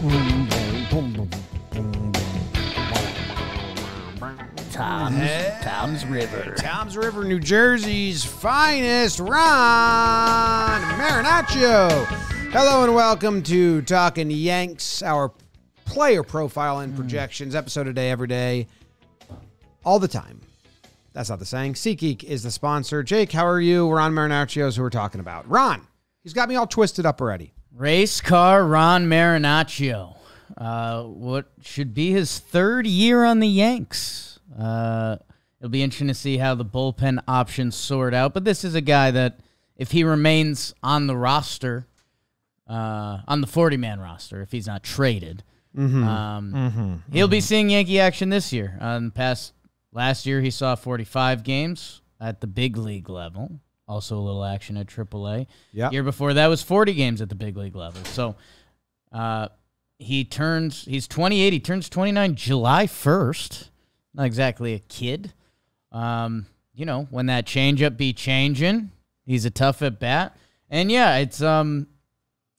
Tom's River. Tom's River, New Jersey's finest, Ron Marinaccio. Hello and welcome to Talkin Yanks, our player profile and projections, episode a day, every day, all the time. That's not the saying. SeatGeek is the sponsor. Jake, how are you? Ron Marinaccio's who we're talking about. Ron, he's got me all twisted up already. Race car Ron Marinaccio. What should be his third year on the Yanks. It'll be interesting to see how the bullpen options sort out. But this is a guy that, if he remains on the roster, on the 40-man roster, if he's not traded, he'll be seeing Yankee action this year. Last year, he saw 45 games at the big league level. Also a little action at AAA. Yep. Year before that was 40 games at the big league level. So he's 28. He turns 29 July 1st. Not exactly a kid. You know, when that changeup be changing, he's a tough at bat. And yeah, it's I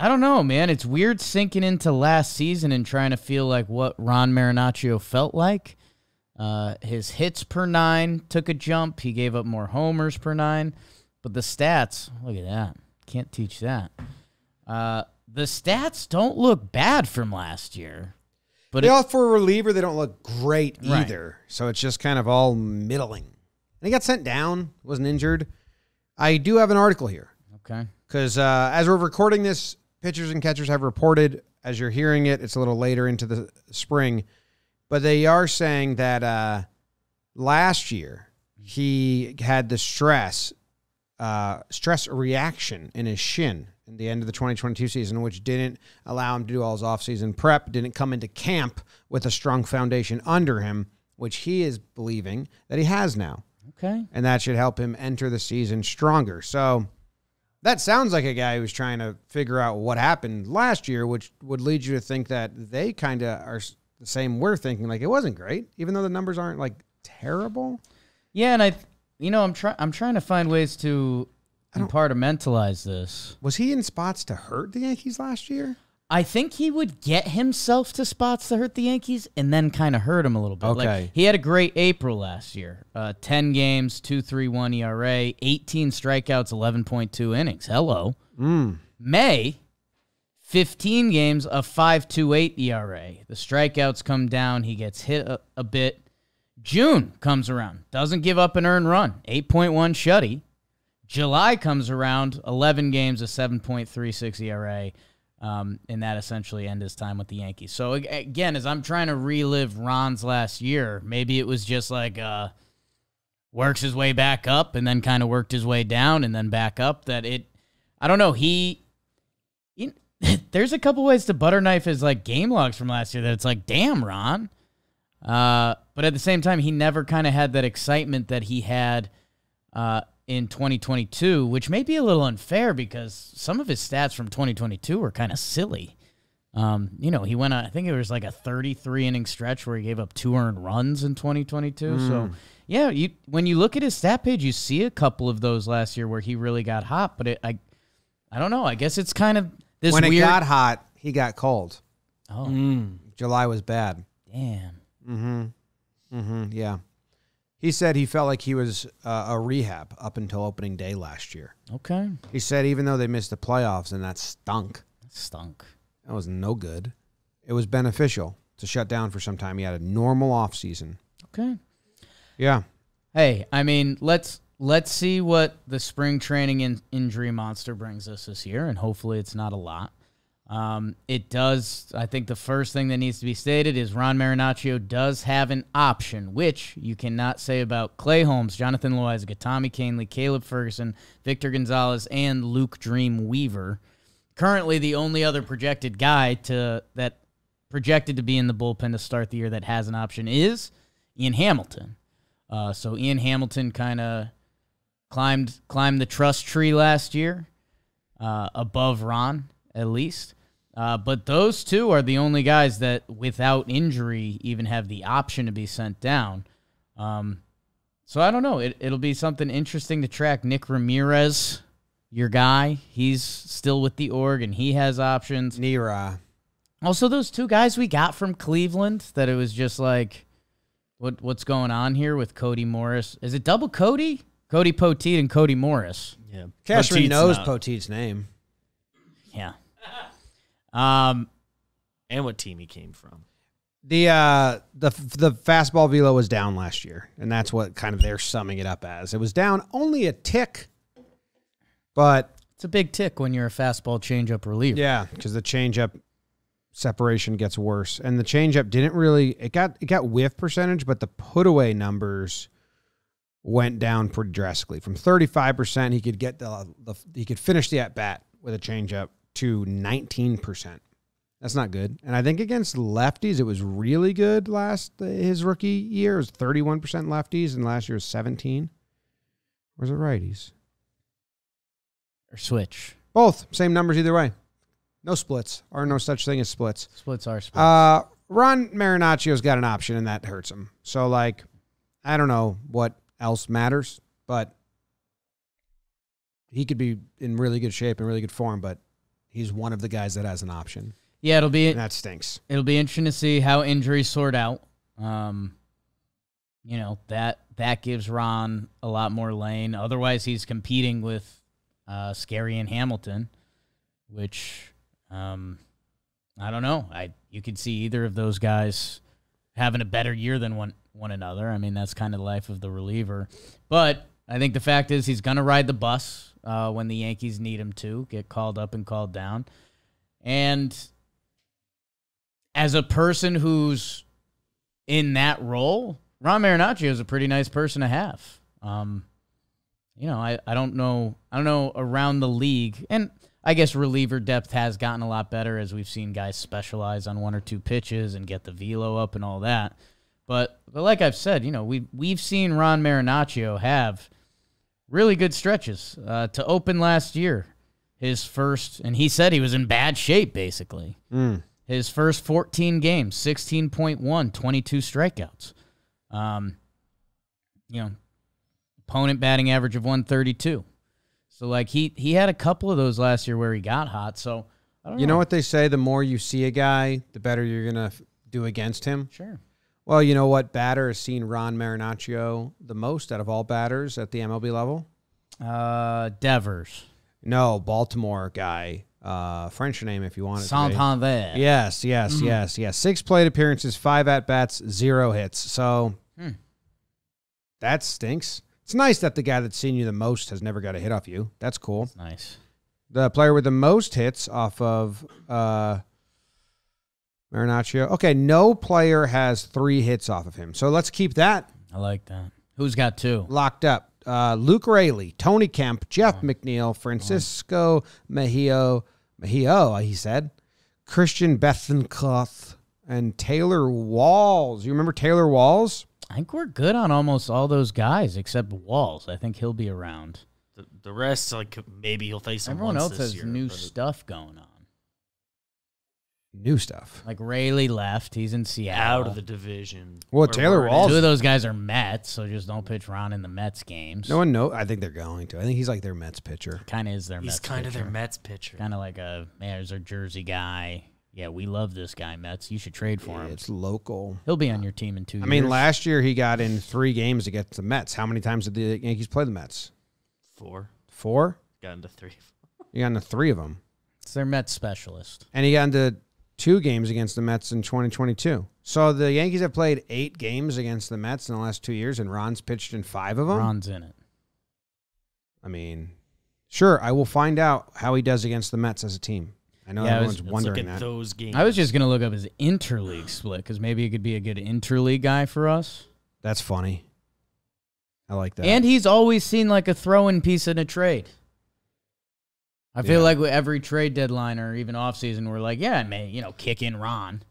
don't know, man. It's weird sinking into last season and trying to feel like what Ron Marinaccio felt like. His hits per 9 took a jump. He gave up more homers per 9. But the stats, look at that. Can't teach that. The stats don't look bad from last year. But For a reliever, they don't look great either. Right. So it's just kind of all middling. And he got sent down, wasn't injured. I do have an article here. Okay. Because as we're recording this, pitchers and catchers have reported, as you're hearing it, it's a little later into the spring, but they are saying that last year he had the stress reaction in his shin in the end of the 2022 season, which didn't allow him to do all his offseason prep, didn't come into camp with a strong foundation under him, which he is believing that he has now. Okay. And that should help him enter the season stronger. So that sounds like a guy who's trying to figure out what happened last year, which would lead you to think that they kind of are the same we're thinking. Like, it wasn't great, even though the numbers aren't, like, terrible. Yeah, and I'm trying to find ways to compartmentalize this. Was he in spots to hurt the Yankees last year? I think he would get himself to spots to hurt the Yankees and then kind of hurt him a little bit. Okay. Like, he had a great April last year. 10 games, 2.31 ERA, 18 strikeouts, 11.2 innings. Hello. May, 15 games, a 5.28 ERA. The strikeouts come down. He gets hit a bit. June comes around. Doesn't give up an earned run. 8.1 shutty. July comes around. 11 games, a 7.36 ERA. And that essentially ended his time with the Yankees. So, again, as I'm trying to relive Ron's last year, maybe it was just like works his way back up and then kind of worked his way down and then back up. I don't know. There's a couple ways to butter knife his like game logs from last year that it's like, damn, Ron. But at the same time, he never kind of had that excitement that he had in 2022, which may be a little unfair because some of his stats from 2022 were kind of silly. He went on, I think it was like a 33-inning stretch where he gave up 2 earned runs in 2022. So, yeah, when you look at his stat page, you see a couple of those last year where he really got hot. But I don't know. I guess it's kind of this when weird. It got hot, he got cold. Oh. July was bad. Damn. Yeah. He said he felt like he was a rehab up until opening day last year. Okay. He said even though they missed the playoffs and that stunk. That was no good. It was beneficial to shut down for some time. He had a normal offseason. Okay. Yeah. Hey, I mean, let's see what the spring training injury monster brings us this year, and hopefully it's not a lot. It does. I think the first thing that needs to be stated is Ron Marinaccio does have an option, which you cannot say about Clay Holmes, Jonathan Loaizaga, Tommy Kahnle, Caleb Ferguson, Victor Gonzalez, and Luke Dream Weaver. Currently, the only other projected guy that projected to be in the bullpen to start the year that has an option is Ian Hamilton. So Ian Hamilton kind of climbed the trust tree last year, above Ron at least. But those two are the only guys that, without injury, even have the option to be sent down. So I don't know. It'll be something interesting to track. Nick Ramirez, your guy, he's still with the org, and he has options. Nira. Also, those two guys we got from Cleveland, that it was just like, what's going on here with Cody Morris? Is it double Cody? Cody Poteet and Cody Morris. Yeah. Cashman Poteet's knows not. Poteet's name. Yeah. And what team he came from. The fastball velo was down last year, and that's what kind of they're summing it up as. It was down only a tick, but It's a big tick when you're a fastball changeup reliever. yeah, because the changeup separation gets worse, and the changeup didn't really. It got whiff percentage, but the put away numbers went down pretty drastically. From 35%, he could get he could finish the at bat with a changeup to 19%. That's not good. And I think against lefties, it was really good his rookie year. It was 31% lefties, and last year was 17. Or is it righties? Or switch. Both. Same numbers either way. No splits. Or no such thing as splits. Splits are splits. Ron Marinaccio's got an option, and that hurts him. So, like, I don't know what else matters, but he could be in really good shape and really good form, but he's one of the guys that has an option. Yeah, And that stinks. It'll be interesting to see how injuries sort out. That gives Ron a lot more lane. Otherwise, he's competing with Scary and Hamilton, which I don't know. You could see either of those guys having a better year than one another. I mean, that's kind of the life of the reliever. But I think the fact is he's going to ride the bus when the Yankees need him to, get called up and called down. And as a person who's in that role, Ron Marinaccio is a pretty nice person to have. I don't know around the league, and I guess reliever depth has gotten a lot better as we've seen guys specialize on one or two pitches and get the velo up and all that. But like I've said, we've seen Ron Marinaccio have really good stretches to open last year. His first, and he said he was in bad shape basically. His first 14 games, 16.1, 22 strikeouts. Opponent batting average of 132. So, like, he had a couple of those last year where he got hot. So, I don't know. You know what they say? The more you see a guy, the better you're going to do against him. Sure. Well, you know what batter has seen Ron Marinaccio the most out of all batters at the MLB level? Devers. No, Baltimore guy. French name if you want it to be. Santander. Yes. 6 plate appearances, 5 at-bats, 0 hits. So that stinks. It's nice that the guy that's seen you the most has never got a hit off you. That's cool. That's nice. The player with the most hits off of Marinaccio. Okay, no player has 3 hits off of him. So let's keep that I like that. Who's got 2? locked up. Luke Raley, Tony Kemp, Jeff McNeil, Francisco Mejio, he said, Christian Bethencourt, and Taylor Walls. You remember Taylor Walls? I think we're good on almost all those guys except Walls. I think he'll be around. The rest, like, maybe he'll face him Everyone once else this has year, new but stuff going on. New stuff. Like Raley left. He's in Seattle. out of the division. Well, Or Taylor where it Walls- Two is. of those guys are Mets, so just don't pitch Ron in the Mets games. No one knows. I think they're going to. I think he's like their Mets pitcher. Kind of is their Mets He's kind of their pitcher. Mets pitcher. Kind of like there's our Jersey guy. Yeah, we love this guy, Mets. You should trade for him. It's local. He'll be on your team in 2 years. I mean, last year he got in 3 games against the Mets. How many times did the Yankees play the Mets? 4. 4? Got into 3. You got into 3 of them. It's their Mets specialist. And he got into 2 games against the Mets in 2022. So the Yankees have played 8 games against the Mets in the last 2 years, and Ron's pitched in 5 of them. Ron's in it. I mean, sure, I will find out how he does against the Mets as a team. I know everyone's Let's look wondering at that. those games. I was just going to look up his interleague split because maybe he could be a good interleague guy for us. That's funny. I like that. And he's always seen like a throw-in piece in a trade. I feel like with every trade deadline or even offseason, we're like, yeah, man, kick in Ron.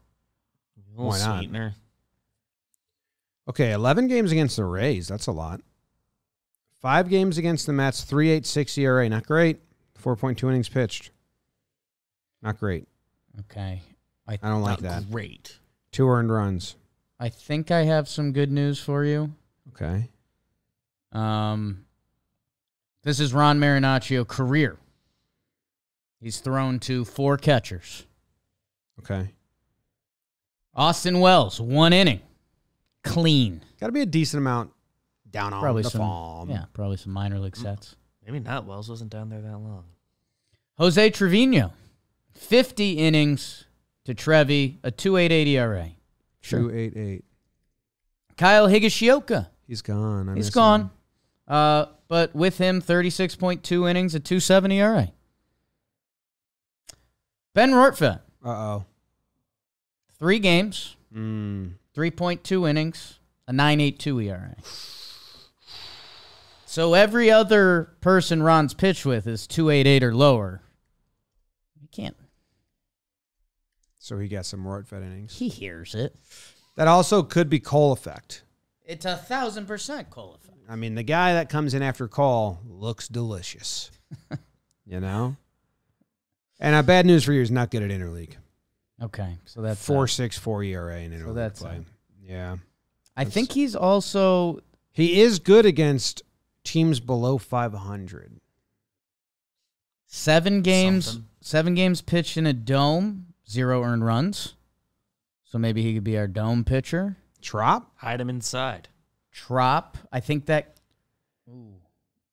A little Why not? sweetener. Okay, 11 games against the Rays. That's a lot. 5 games against the Mets, 3.86 ERA. Not great. 4.2 innings pitched. Not great. Okay. I don't like Not that. great. 2 earned runs. I think I have some good news for you. Okay. This is Ron Marinaccio career. He's thrown to 4 catchers. Okay. Austin Wells, 1 inning. Clean. Got to be a decent amount down on Probably the some, farm. yeah, probably some minor league sets. Maybe not. Wells wasn't down there that long. Jose Trevino, 50 innings to Trevi, a 2.88 ERA. Sure. 2.88. Kyle Higashioka. He's gone. He's gone. But with him, 36.2 innings, a 2.7 ERA. Ben Rortvedt. Uh-oh. 3 games, 3.2 innings, a 9.82 ERA. So every other person Ron's pitched with is 2.88 or lower. You can't. So he got some Rortvedt innings. He hears it. That also could be Cole effect. It's 1,000% Cole effect. I mean, the guy that comes in after Cole looks delicious. You know? And bad news for you is not good at Interleague. Okay, so that's 4.64 ERA in Interleague so that's play. Yeah. I think he's also He is good against teams below 500. 7 games. Something. 7 games pitched in a dome, 0 earned runs. So maybe he could be our dome pitcher. Trop? Hide him inside. Trop. I think that. Ooh,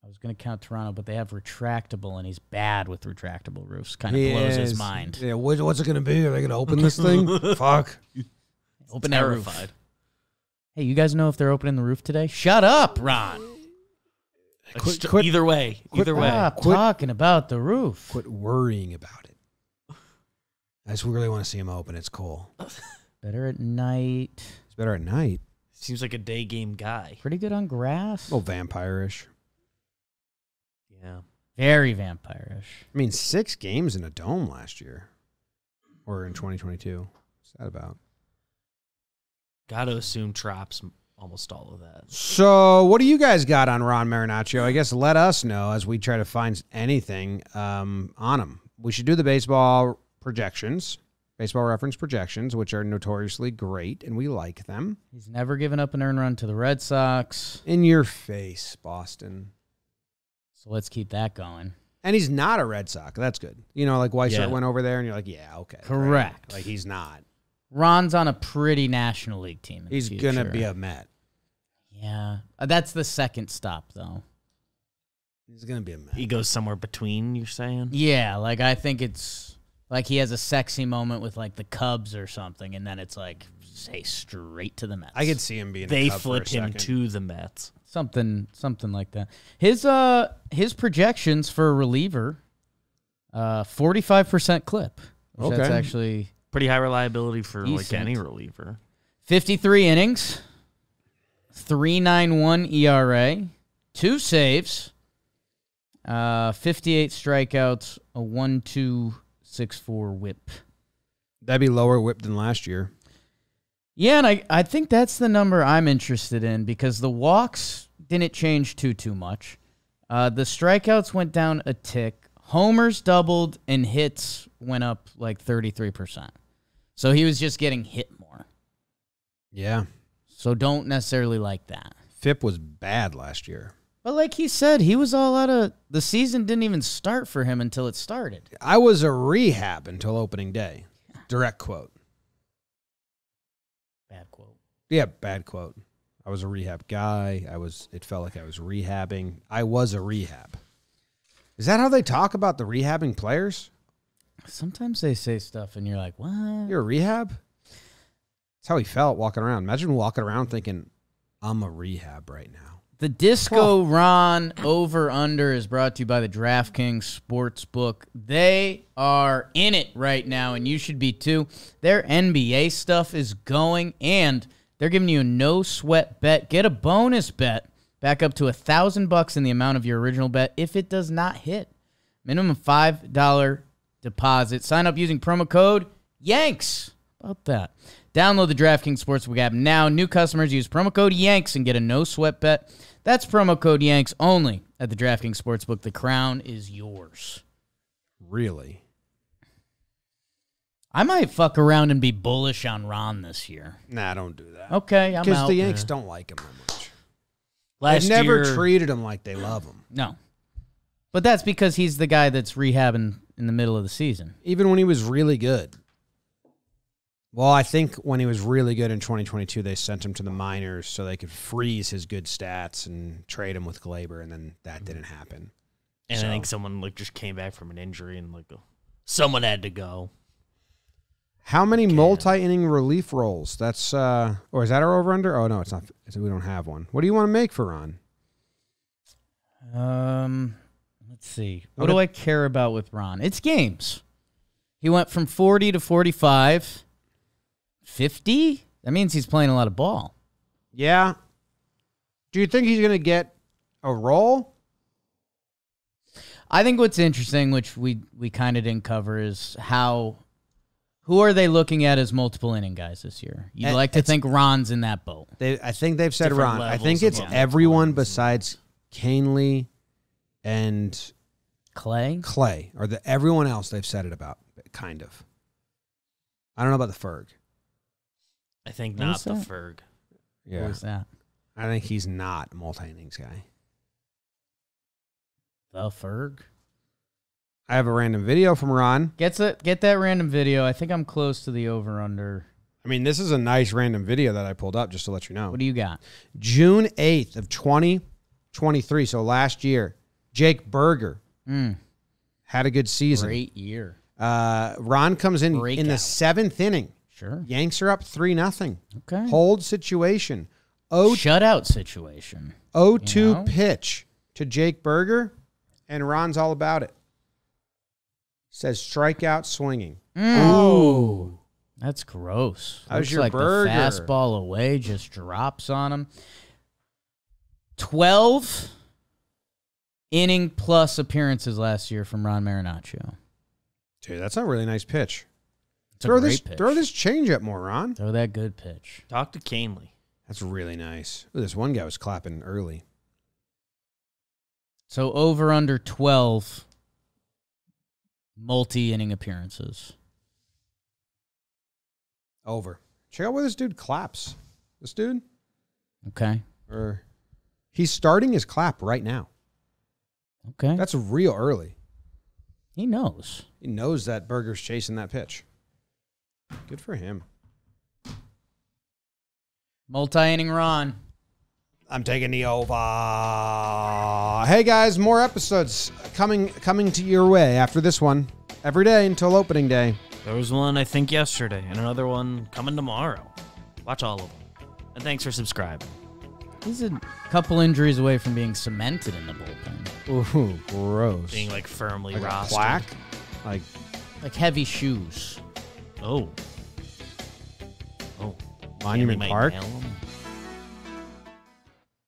I was going to count Toronto, but they have retractable, and he's bad with retractable roofs. Kind of blows his mind. Yeah, what's it going to be? Are they going to open this thing? Fuck. Open that roof. Terrified. Hey, you guys know if they're opening the roof today? Shut up, Ron. Either way. Either way. Stop talking about the roof. Quit worrying about it. I just really want to see him open. It's cool. Better at night. It's better at night. Seems like a day game guy. Pretty good on grass. A little vampire-ish. Yeah. Very vampire-ish. I mean, 6 games in a dome last year. Or in 2022. What's that about? Got to assume Trop's almost all of that. So, what do you guys got on Ron Marinaccio? I guess let us know as we try to find anything on him. We should do the baseball projections, baseball reference projections, which are notoriously great, and we like them. He's never given up an earned run to the Red Sox. In your face, Boston. So let's keep that going. And he's not a Red Sox. That's good. You know, like Weissert went over there, and you're like, yeah, okay. Correct. Right. Like, he's not. Ron's on a pretty National League team. In He's the going to future. be a Met. Yeah. That's the second stop, though. He's going to be a Met. He goes somewhere between, you're saying? Yeah, like I think it's like he has a sexy moment with like the Cubs or something, and then it's like, say, straight to the Mets. I could see him being They a Cub flip for a him second. to the Mets. Something like that. His projections for a reliever, 45% clip. Which That's Okay. actually Pretty high reliability for Decent. like any reliever. 53 innings, 3.91 ERA, 2 saves, 58 strikeouts, a 1.264 WHIP. That'd be lower whip than last year. Yeah, and I think that's the number I'm interested in because the walks didn't change too much. The strikeouts went down a tick. Homers doubled and hits went up like 33%. So he was just getting hit more. Yeah. So don't necessarily like that. FIP was bad last year. But like he said, he was all out of the season didn't even start for him until it started. I was a rehab until opening day. Direct quote. Bad quote. Yeah, bad quote. I was a rehab guy. It felt like I was rehabbing. I was a rehab. Is that how they talk about the rehabbing players? Sometimes they say stuff and you're like, what? You're a rehab? That's how he felt walking around. Imagine walking around thinking, I'm a rehab right now. The Disco Ron over-under is brought to you by the DraftKings Sportsbook. They are in it right now, and you should be too. Their NBA stuff is going, and they're giving you a no-sweat bet. Get a bonus bet back up to $1,000 in the amount of your original bet if it does not hit. Minimum $5 deposit. Sign up using promo code YANKS. How about that? Download the DraftKings Sportsbook app now. New customers use promo code YANKS and get a no-sweat bet. That's promo code YANKS only at the DraftKings Sportsbook. The crown is yours. Really? I might fuck around and be bullish on Ron this year. Nah, don't do that. Okay, I'm Because out. the Yanks don't like him that much. Last They've never year, treated him like they love him. No. But that's because he's the guy that's rehabbing in the middle of the season. Even when he was really good. Well, I think when he was really good in 2022, they sent him to the minors so they could freeze his good stats and trade him with Glaber, and then that didn't happen. And I think someone just came back from an injury and someone had to go. How many multi-inning relief roles? That's or is that our over/under? Oh no, it's not. We don't have one. What do you want to make for Ron? Let's see. What do I care about with Ron? It's games. He went from 40 to 45. 50? That means he's playing a lot of ball. Yeah. Do you think he's going to get a role? I think what's interesting, which we kind of didn't cover, is who are they looking at as multiple inning guys this year? You'd like to think Ron's in that boat. I think they've said Different Ron. I think it's levels of everyone besides Canely and Clay, or everyone else they've said it about, kind of. I don't know about the Ferg. I think What not is the that? Ferg. Yeah. What was that? I think he's not a multi-innings guy. The Ferg? I have a random video from Ron. Get that random video. I think I'm close to the over/under. I mean, this is a nice random video that I pulled up just to let you know. What do you got? June 8th of 2023, so last year, Jake Berger had a good season. Great year. Ron comes in Breakout. the 7th inning. Sure. Yanks are up 3-0. Okay. Hold situation. Shutout situation. 0-2 pitch to Jake Berger, and Ron's all about it. Says strikeout swinging. Ooh. That's gross. How's Looks your like burger? the fastball away just drops on him. 12 inning plus appearances last year from Ron Marinaccio. Dude, that's a really nice pitch. It's a great pitch. Throw this changeup more, Ron. Throw that good pitch. Talk to Canely. That's really nice. Ooh, this one guy was clapping early. So over under 12 multi-inning appearances. Over. Check out where this dude claps. This dude? Okay. He's starting his clap right now. Okay. That's real early. He knows. He knows that Berger's chasing that pitch. Good for him. Multi-inning Ron. I'm taking the over. Hey guys, more episodes coming to your way after this one. Every day until opening day. There was one, I think, yesterday, and another one coming tomorrow. Watch all of them. And thanks for subscribing. He's a couple injuries away from being cemented in the bullpen. Ooh, gross. Being firmly like a rostered. plaque? Like heavy shoes. Oh. Monument Canely might Park? nail 'em.